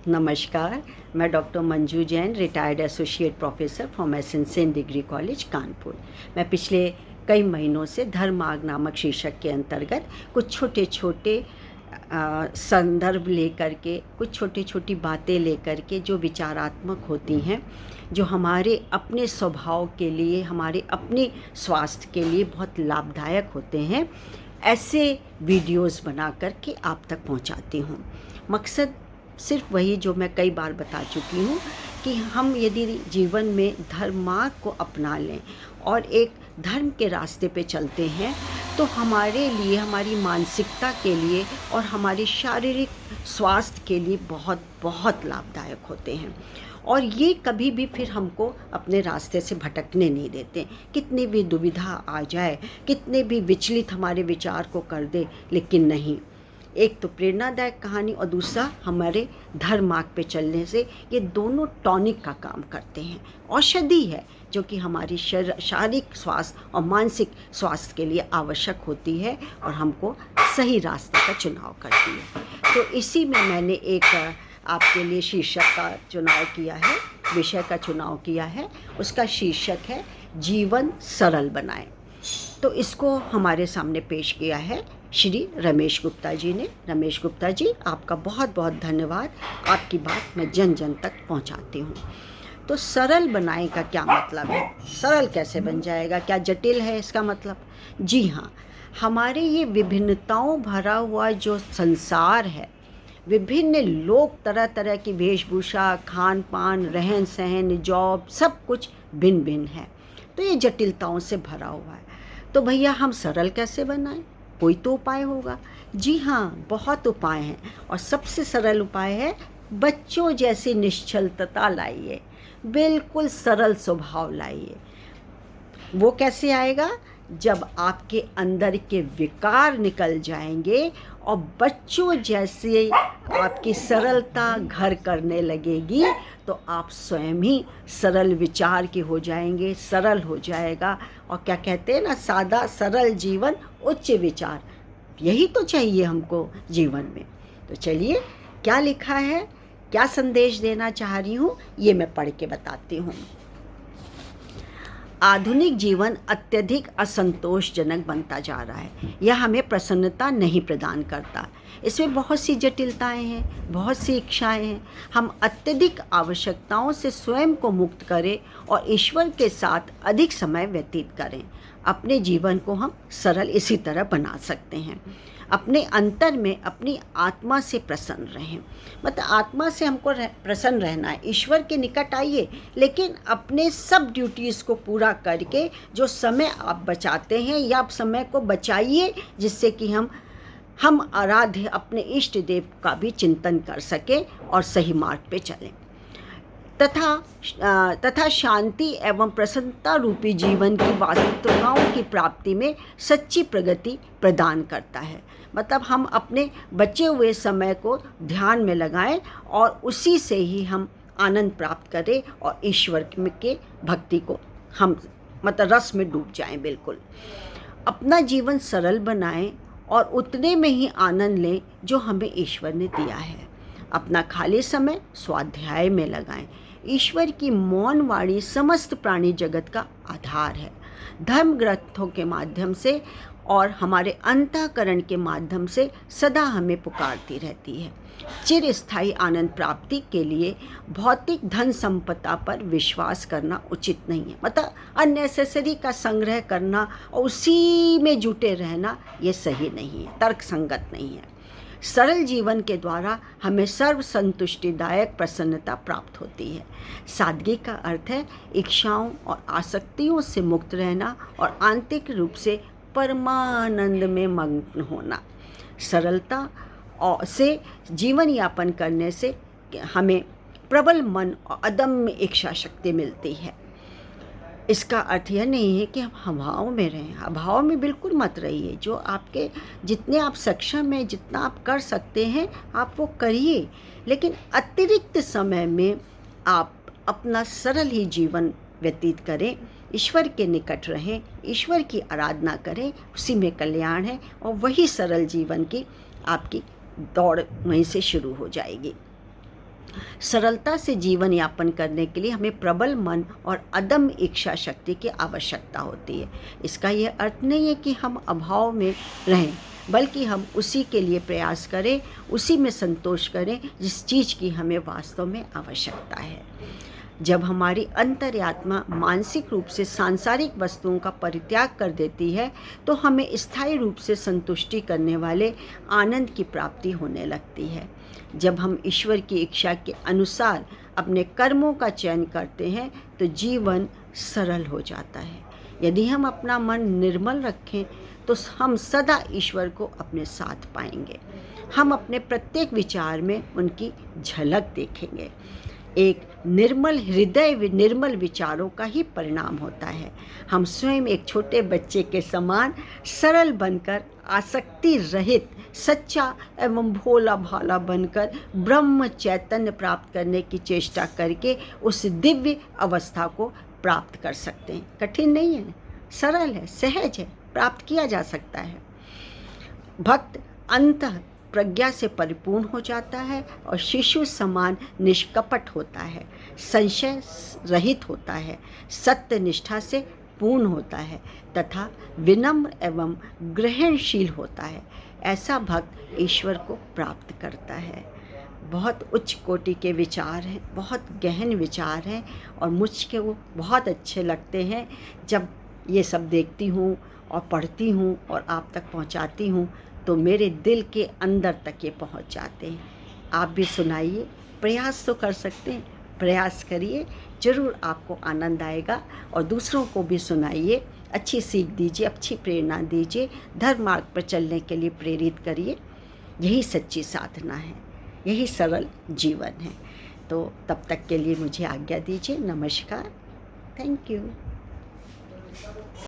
नमस्कार। मैं doctor Manju Jain, retired associate professor from essential degree college Kanpur. मैं पिछले कई महीनों से धर्मार्ग नामक शीर्षक के अंतर्गत कुछ छोटे छोटे संदर्भ लेकर के, कुछ छोटी छोटी बातें लेकर के जो विचारात्मक होती हैं, जो हमारे अपने स्वभाव के लिए, हमारे अपने स्वास्थ्य के लिए बहुत लाभदायक होते हैं, ऐसे वीडियोस बना कर के आप तक पहुंचाती हूं। मकसद सिर्फ वही जो मैं कई बार बता चुकी हूँ कि हम यदि जीवन में धर्मार्ग को अपना लें और एक धर्म के रास्ते पे चलते हैं तो हमारे लिए, हमारी मानसिकता के लिए और हमारे शारीरिक स्वास्थ्य के लिए बहुत बहुत लाभदायक होते हैं। और ये कभी भी फिर हमको अपने रास्ते से भटकने नहीं देते। कितनी भी दुविधा आ जाए, कितने भी विचलित हमारे विचार को कर दे, लेकिन नहीं, एक तो प्रेरणादायक कहानी और दूसरा हमारे धर्म मार्ग पे चलने से ये दोनों टॉनिक का काम करते हैं। औषधि है जो कि हमारी शारीरिक स्वास्थ्य और मानसिक स्वास्थ्य के लिए आवश्यक होती है और हमको सही रास्ते का चुनाव करती है। तो इसी में मैंने एक आपके लिए शीर्षक का चुनाव किया है, विषय का चुनाव किया है। उसका शीर्षक है जीवन सरल बनाएं। तो इसको हमारे सामने पेश किया है श्री रमेश गुप्ता जी ने। रमेश गुप्ता जी, आपका बहुत बहुत धन्यवाद। आपकी बात मैं जन जन तक पहुंचाती हूं। तो सरल बनाए का क्या मतलब है? सरल कैसे बन जाएगा? क्या जटिल है इसका मतलब? जी हाँ, हमारे ये विभिन्नताओं भरा हुआ जो संसार है, विभिन्न लोग, तरह तरह की वेशभूषा, खान पान, रहन सहन, जॉब, सब कुछ भिन्न भिन्न है। तो ये जटिलताओं से भरा हुआ है। तो भैया हम सरल कैसे बनाएं? कोई तो उपाय होगा। जी हाँ, बहुत उपाय हैं और सबसे सरल उपाय है बच्चों जैसी निश्चलता लाइए, बिल्कुल सरल स्वभाव लाइए। वो कैसे आएगा? जब आपके अंदर के विकार निकल जाएंगे और बच्चों जैसे आपकी सरलता घर करने लगेगी तो आप स्वयं ही सरल विचार के हो जाएंगे, सरल हो जाएगा। और क्या कहते हैं ना, सादा सरल जीवन उच्च विचार, यही तो चाहिए हमको जीवन में। तो चलिए, क्या लिखा है, क्या संदेश देना चाह रही हूँ, ये मैं पढ़ के बताती हूँ। आधुनिक जीवन अत्यधिक असंतोषजनक बनता जा रहा है। यह हमें प्रसन्नता नहीं प्रदान करता। इसमें बहुत सी जटिलताएं हैं, बहुत सी इच्छाएं हैं। हम अत्यधिक आवश्यकताओं से स्वयं को मुक्त करें और ईश्वर के साथ अधिक समय व्यतीत करें। अपने जीवन को हम सरल इसी तरह बना सकते हैं। अपने अंतर में अपनी आत्मा से प्रसन्न रहें। मतलब आत्मा से हमको प्रसन्न रहना है। ईश्वर के निकट आइए, लेकिन अपने सब ड्यूटीज़ को पूरा करके जो समय आप बचाते हैं, या आप समय को बचाइए जिससे कि हम आराध्य अपने इष्ट देव का भी चिंतन कर सकें और सही मार्ग पे चलें। तथा शांति एवं प्रसन्नता रूपी जीवन की वास्तविकताओं की प्राप्ति में सच्ची प्रगति प्रदान करता है। मतलब हम अपने बचे हुए समय को ध्यान में लगाएं और उसी से ही हम आनंद प्राप्त करें और ईश्वर के भक्ति को हम मतलब रस में डूब जाएं। बिल्कुल अपना जीवन सरल बनाएं और उतने में ही आनंद लें जो हमें ईश्वर ने दिया है। अपना खाली समय स्वाध्याय में लगाएं। ईश्वर की मौन वाणी समस्त प्राणी जगत का आधार है। धर्म ग्रंथों के माध्यम से और हमारे अंतःकरण के माध्यम से सदा हमें पुकारती रहती है। चिरस्थायी आनंद प्राप्ति के लिए भौतिक धन संपदा पर विश्वास करना उचित नहीं है। मतलब अननेसेसरी का संग्रह करना और उसी में जुटे रहना, ये सही नहीं है, तर्क संगत नहीं है। सरल जीवन के द्वारा हमें सर्व संतुष्टिदायक प्रसन्नता प्राप्त होती है। सादगी का अर्थ है इच्छाओं और आसक्तियों से मुक्त रहना और आंतरिक रूप से परमानंद में मग्न होना। सरलता और से जीवन यापन करने से हमें प्रबल मन और अदम्य इच्छा शक्ति मिलती है। इसका अर्थ यह नहीं है कि हम अभाव में रहें। अभाव में बिल्कुल मत रहिए। जो आपके जितने आप सक्षम हैं, जितना आप कर सकते हैं, आप वो करिए, लेकिन अतिरिक्त समय में आप अपना सरल ही जीवन व्यतीत करें, ईश्वर के निकट रहें, ईश्वर की आराधना करें, उसी में कल्याण है और वही सरल जीवन की आपकी दौड़ वहीं से शुरू हो जाएगी। सरलता से जीवन यापन करने के लिए हमें प्रबल मन और अदम्य इच्छा शक्ति की आवश्यकता होती है। इसका यह अर्थ नहीं है कि हम अभाव में रहें, बल्कि हम उसी के लिए प्रयास करें, उसी में संतोष करें जिस चीज़ की हमें वास्तव में आवश्यकता है। जब हमारी अंतर्यात्मा मानसिक रूप से सांसारिक वस्तुओं का परित्याग कर देती है, तो हमें स्थायी रूप से संतुष्टि करने वाले आनंद की प्राप्ति होने लगती है। जब हम ईश्वर की इच्छा के अनुसार अपने कर्मों का चयन करते हैं, तो जीवन सरल हो जाता है। यदि हम अपना मन निर्मल रखें, तो हम सदा ईश्वर को अपने साथ पाएंगे। हम अपने प्रत्येक विचार में उनकी झलक देखेंगे। एक निर्मल हृदय निर्मल विचारों का ही परिणाम होता है। हम स्वयं एक छोटे बच्चे के समान सरल बनकर, आसक्ति रहित, सच्चा एवं भोला भाला बनकर ब्रह्म चैतन्य प्राप्त करने की चेष्टा करके उस दिव्य अवस्था को प्राप्त कर सकते हैं। कठिन नहीं है, सरल है, सहज है, प्राप्त किया जा सकता है। भक्त अंतः प्रज्ञा से परिपूर्ण हो जाता है और शिशु समान निष्कपट होता है, संशय रहित होता है, सत्य निष्ठा से पूर्ण होता है तथा विनम्र एवं ग्रहणशील होता है। ऐसा भक्त ईश्वर को प्राप्त करता है। बहुत उच्च कोटि के विचार हैं, बहुत गहन विचार हैं और मुझको वो बहुत अच्छे लगते हैं। जब ये सब देखती हूँ और पढ़ती हूँ और आप तक पहुँचाती हूँ, तो मेरे दिल के अंदर तक ये पहुंच जाते हैं। आप भी सुनाइए, प्रयास तो कर सकते हैं, प्रयास करिए, ज़रूर आपको आनंद आएगा। और दूसरों को भी सुनाइए, अच्छी सीख दीजिए, अच्छी प्रेरणा दीजिए, धर्म मार्ग पर चलने के लिए प्रेरित करिए। यही सच्ची साधना है, यही सरल जीवन है। तो तब तक के लिए मुझे आज्ञा दीजिए। नमस्कार, थैंक यू।